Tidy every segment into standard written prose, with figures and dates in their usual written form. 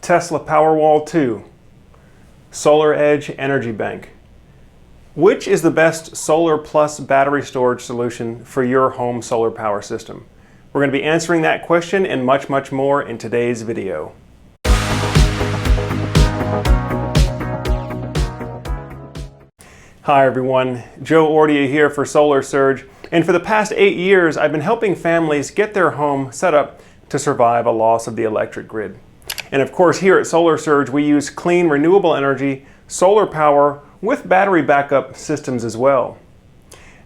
Tesla Powerwall 2, SolarEdge Energy Bank. Which is the best solar plus battery storage solution for your home solar power system? We're going to be answering that question and much, much more in today's video. Hi everyone, Joe Ordia here for SolarSurge, and for the past 8 years I've been helping families get their home set up to survive a loss of the electric grid. And of course here at SolarSurge we use clean renewable energy, solar power with battery backup systems as well.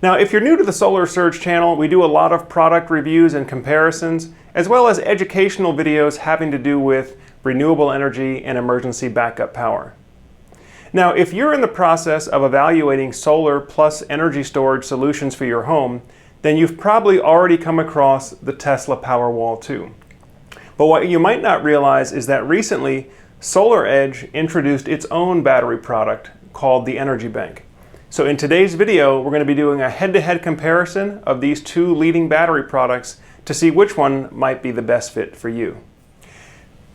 Now if you're new to the SolarSurge channel, we do a lot of product reviews and comparisons, as well as educational videos having to do with renewable energy and emergency backup power. Now, if you're in the process of evaluating solar plus energy storage solutions for your home, then you've probably already come across the Tesla Powerwall 2. But what you might not realize is that recently, SolarEdge introduced its own battery product called the Energy Bank. So in today's video, we're going to be doing a head-to-head comparison of these two leading battery products to see which one might be the best fit for you.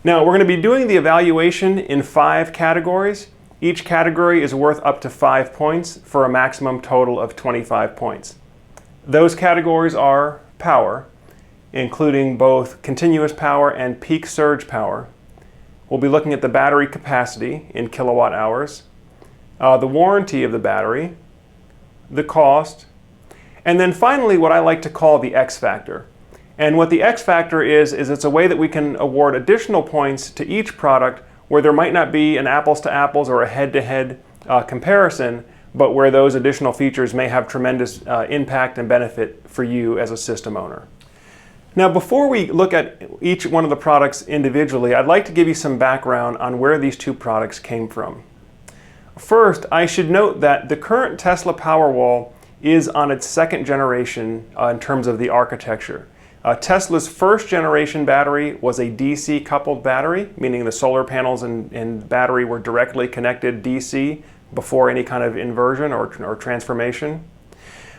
Now, we're going to be doing the evaluation in 5 categories. Each category is worth up to 5 points for a maximum total of 25 points. Those categories are power, including both continuous power and peak surge power. We'll be looking at the battery capacity in kilowatt hours, the warranty of the battery, the cost, and then finally what I like to call the X factor. And what the X factor is it's a way that we can award additional points to each product where there might not be an apples to apples or a head-to-head comparison, but where those additional features may have tremendous impact and benefit for you as a system owner. Now, before we look at each one of the products individually, I'd like to give you some background on where these two products came from. First, I should note that the current Tesla Powerwall is on its 2nd generation in terms of the architecture. Tesla's 1st generation battery was a DC coupled battery, meaning the solar panels and battery were directly connected DC before any kind of inversion or transformation.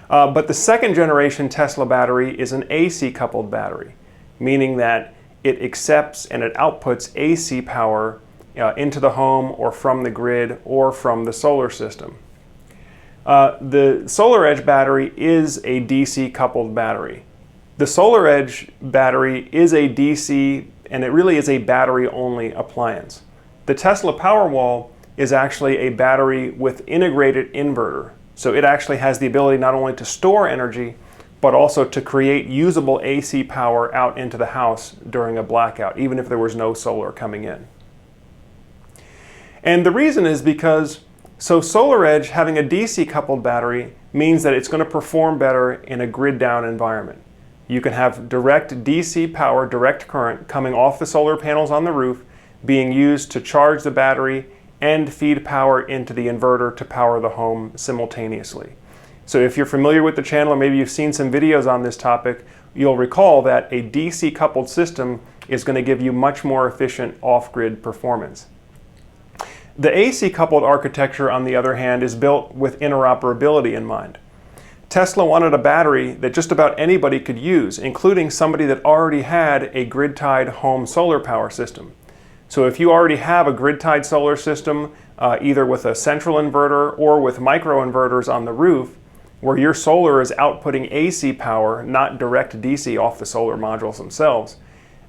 But the 2nd generation Tesla battery is an AC coupled battery, meaning that it accepts and it outputs AC power into the home or from the grid or from the solar system. The SolarEdge battery is a DC coupled battery. The SolarEdge battery is a DC, and it really is a battery-only appliance. The Tesla Powerwall is actually a battery with integrated inverter. So it actually has the ability not only to store energy, but also to create usable AC power out into the house during a blackout, even if there was no solar coming in. And the reason is because, SolarEdge having a DC coupled battery means that it's going to perform better in a grid down environment. You can have direct DC power, direct current coming off the solar panels on the roof being used to charge the battery and feed power into the inverter to power the home simultaneously. So if you're familiar with the channel, or maybe you've seen some videos on this topic, you'll recall that a DC coupled system is going to give you much more efficient off-grid performance. The AC coupled architecture, on the other hand, is built with interoperability in mind. Tesla wanted a battery that just about anybody could use, including somebody that already had a grid-tied home solar power system. So if you already have a grid-tied solar system, either with a central inverter or with microinverters on the roof, where your solar is outputting AC power, not direct DC off the solar modules themselves,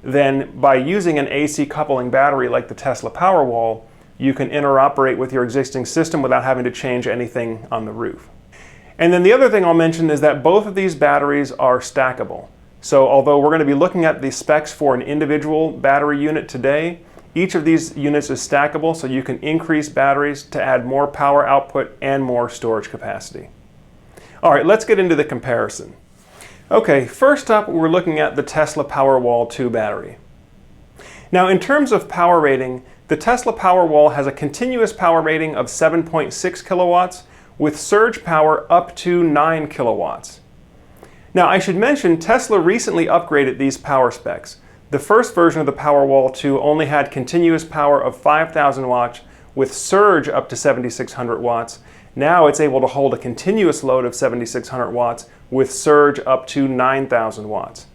then by using an AC coupling battery like the Tesla Powerwall, you can interoperate with your existing system without having to change anything on the roof. And then the other thing I'll mention is that both of these batteries are stackable. So although we're going to be looking at the specs for an individual battery unit today, each of these units is stackable, so you can increase batteries to add more power output and more storage capacity. All right, let's get into the comparison. Okay, first up, we're looking at the Tesla Powerwall 2 battery. Now, in terms of power rating, the Tesla Powerwall has a continuous power rating of 7.6 kilowatts with surge power up to 9 kilowatts. Now, I should mention Tesla recently upgraded these power specs. The first version of the Powerwall 2 only had continuous power of 5,000 watts with surge up to 7,600 watts. Now it's able to hold a continuous load of 7,600 watts with surge up to 9,000 watts.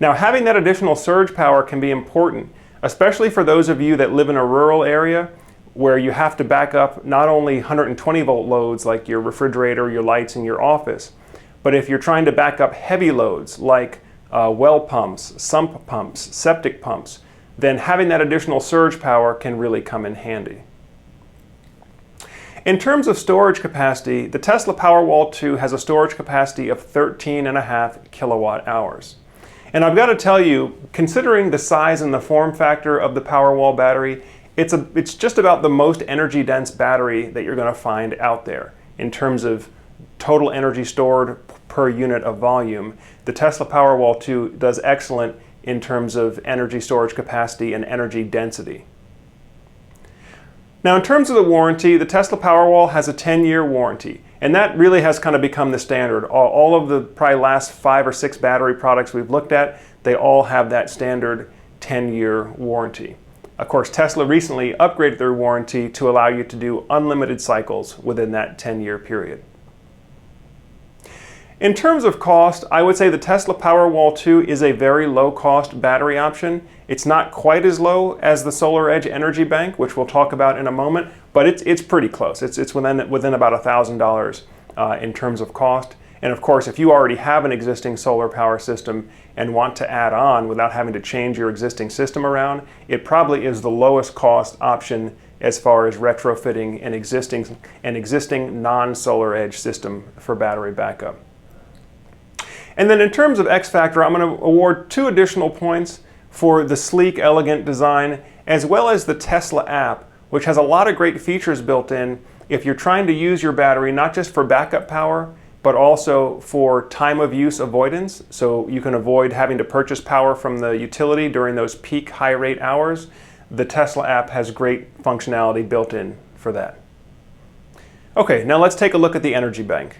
Now, having that additional surge power can be important especially for those of you that live in a rural area where you have to back up not only 120 volt loads like your refrigerator, your lights in your office, but if you're trying to back up heavy loads like well pumps, sump pumps, septic pumps, then having that additional surge power can really come in handy. In terms of storage capacity, the Tesla Powerwall 2 has a storage capacity of 13.5 kilowatt hours. And I've got to tell you, considering the size and the form factor of the Powerwall battery, it's just about the most energy dense battery that you're going to find out there in terms of total energy stored per unit of volume. The Tesla Powerwall 2 does excellent in terms of energy storage capacity and energy density. Now in terms of the warranty, the Tesla Powerwall has a 10-year warranty, and that really has kind of become the standard. All of the probably last 5 or 6 battery products we've looked at, they all have that standard 10-year warranty. Of course, Tesla recently upgraded their warranty to allow you to do unlimited cycles within that 10-year period. In terms of cost, I would say the Tesla Powerwall 2 is a very low-cost battery option. It's not quite as low as the SolarEdge Energy Bank, which we'll talk about in a moment, but it's pretty close. It's within about $1,000 in terms of cost. And of course, if you already have an existing solar power system and want to add on without having to change your existing system around, it probably is the lowest cost option as far as retrofitting an existing non-SolarEdge system for battery backup. And then in terms of X Factor, I'm going to award 2 additional points for the sleek, elegant design, as well as the Tesla app, which has a lot of great features built in if you're trying to use your battery not just for backup power, but also for time of use avoidance. So you can avoid having to purchase power from the utility during those peak high rate hours. The Tesla app has great functionality built in for that. Okay, now let's take a look at the Energy Bank.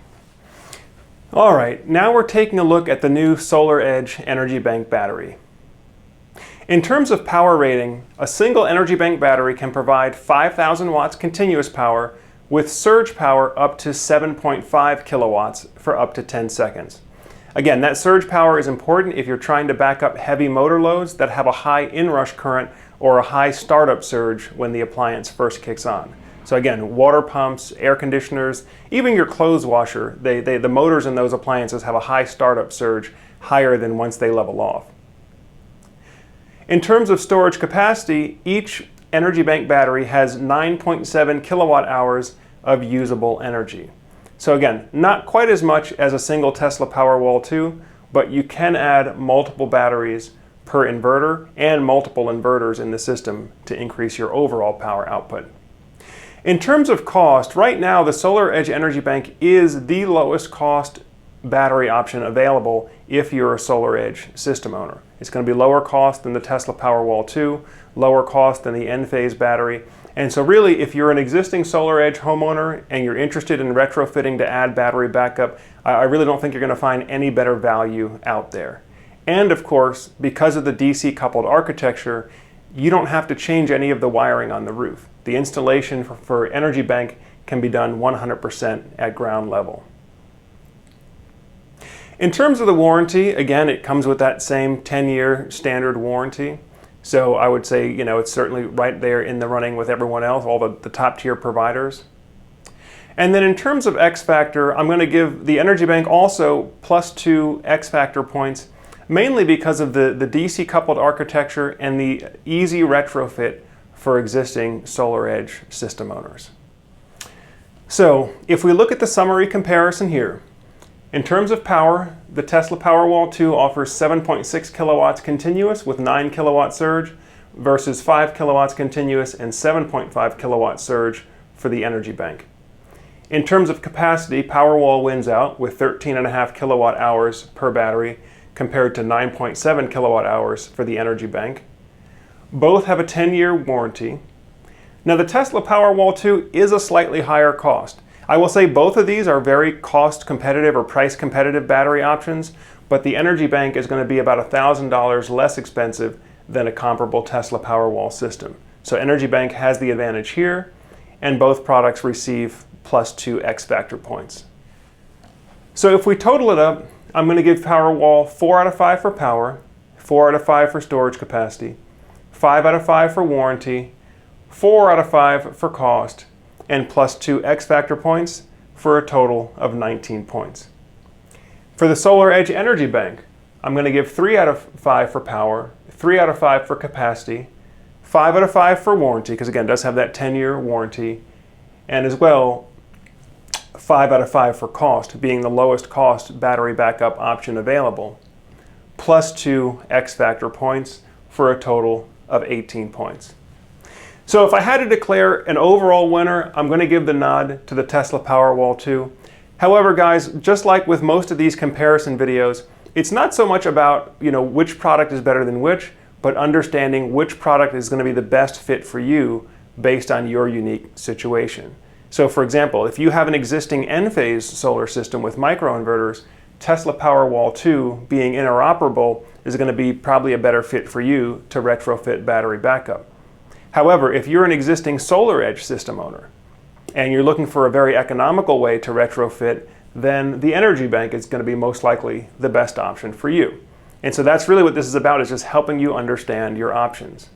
All right, now we're taking a look at the new SolarEdge Energy Bank battery. In terms of power rating, a single Energy Bank battery can provide 5,000 watts continuous power with surge power up to 7.5 kilowatts for up to 10 seconds. Again, that surge power is important if you're trying to back up heavy motor loads that have a high inrush current or a high startup surge when the appliance first kicks on. So again, water pumps, air conditioners, even your clothes washer, the motors in those appliances have a high startup surge, higher than once they level off. In terms of storage capacity, each Energy Bank battery has 9.7 kilowatt hours of usable energy. So again, not quite as much as a single Tesla Powerwall 2, but you can add multiple batteries per inverter and multiple inverters in the system to increase your overall power output. In terms of cost, right now the SolarEdge Energy Bank is the lowest cost battery option available if you're a SolarEdge system owner. It's going to be lower cost than the Tesla Powerwall 2, lower cost than the Enphase battery. And so really, if you're an existing SolarEdge homeowner and you're interested in retrofitting to add battery backup, I really don't think you're going to find any better value out there. And of course, because of the DC coupled architecture, you don't have to change any of the wiring on the roof. The installation for Energy Bank can be done 100% at ground level. In terms of the warranty, again, it comes with that same 10-year standard warranty. So I would say, it's certainly right there in the running with everyone else, all the top tier providers. And then in terms of X Factor, I'm going to give the Energy Bank also +2 X Factor points, mainly because of the DC coupled architecture and the easy retrofit for existing SolarEdge system owners. So if we look at the summary comparison here, in terms of power, the Tesla Powerwall 2 offers 7.6 kilowatts continuous with 9 kilowatt surge versus 5 kilowatts continuous and 7.5 kilowatt surge for the Energy Bank. In terms of capacity, Powerwall wins out with 13.5 kilowatt hours per battery compared to 9.7 kilowatt hours for the Energy Bank. Both have a 10-year warranty. Now the Tesla Powerwall 2 is a slightly higher cost. I will say both of these are very cost competitive or price competitive battery options, but the Energy Bank is going to be about $1,000 less expensive than a comparable Tesla Powerwall system. So Energy Bank has the advantage here, and both products receive +2 X Factor points. So if we total it up, I'm going to give Powerwall 4 out of 5 for power, 4 out of 5 for storage capacity, 5 out of 5 for warranty, 4 out of 5 for cost, and plus 2 X Factor points for a total of 19 points. For the SolarEdge Energy Bank, I'm going to give 3 out of 5 for power, 3 out of 5 for capacity, 5 out of 5 for warranty, because again, it does have that 10-year warranty, and as well, 5 out of 5 for cost, being the lowest cost battery backup option available, plus 2 X Factor points for a total of 18 points. So if I had to declare an overall winner, I'm going to give the nod to the Tesla Powerwall 2. However, guys, just like with most of these comparison videos, it's not so much about, which product is better than which, but understanding which product is going to be the best fit for you based on your unique situation. So for example, if you have an existing N-phase solar system with microinverters, Tesla Powerwall 2 being interoperable is going to be probably a better fit for you to retrofit battery backup. However, if you're an existing SolarEdge system owner and you're looking for a very economical way to retrofit, then the Energy Bank is going to be most likely the best option for you. And so that's really what this is about, is just helping you understand your options.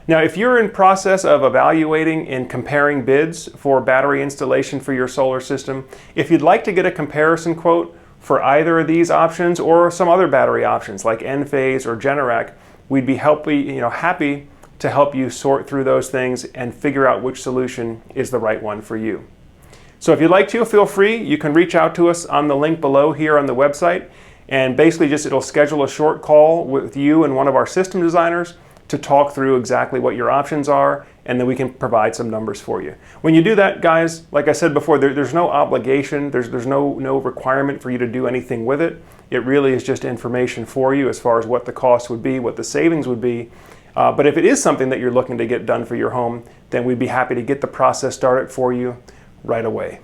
Now, if you're in process of evaluating and comparing bids for battery installation for your solar system, if you'd like to get a comparison quote for either of these options or some other battery options like Enphase or Generac, we'd be happy to help you sort through those things and figure out which solution is the right one for you. So if you'd like to, feel free. You can reach out to us on the link below here on the website, and basically it'll schedule a short call with you and one of our system designers to talk through exactly what your options are, and then we can provide some numbers for you. When you do that, guys, like I said before, there's no obligation, there's no requirement for you to do anything with it. It really is just information for you as far as what the cost would be, what the savings would be. But if it is something that you're looking to get done for your home, then we'd be happy to get the process started for you right away.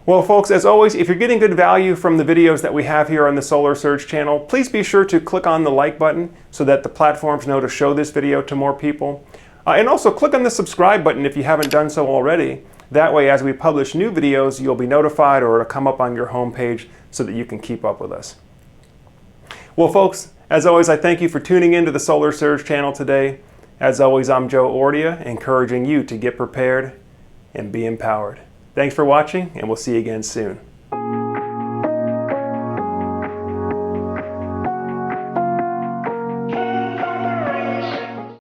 Well, folks, as always, if you're getting good value from the videos that we have here on the SolarSurge channel, please be sure to click on the like button so that the platforms know to show this video to more people. And also click on the subscribe button if you haven't done so already. That way, as we publish new videos, you'll be notified or it'll come up on your homepage so that you can keep up with us. Well, folks, as always, I thank you for tuning into the SolarSurge channel today. As always, I'm Joe Ordia, encouraging you to get prepared and be empowered. Thanks for watching, and we'll see you again soon.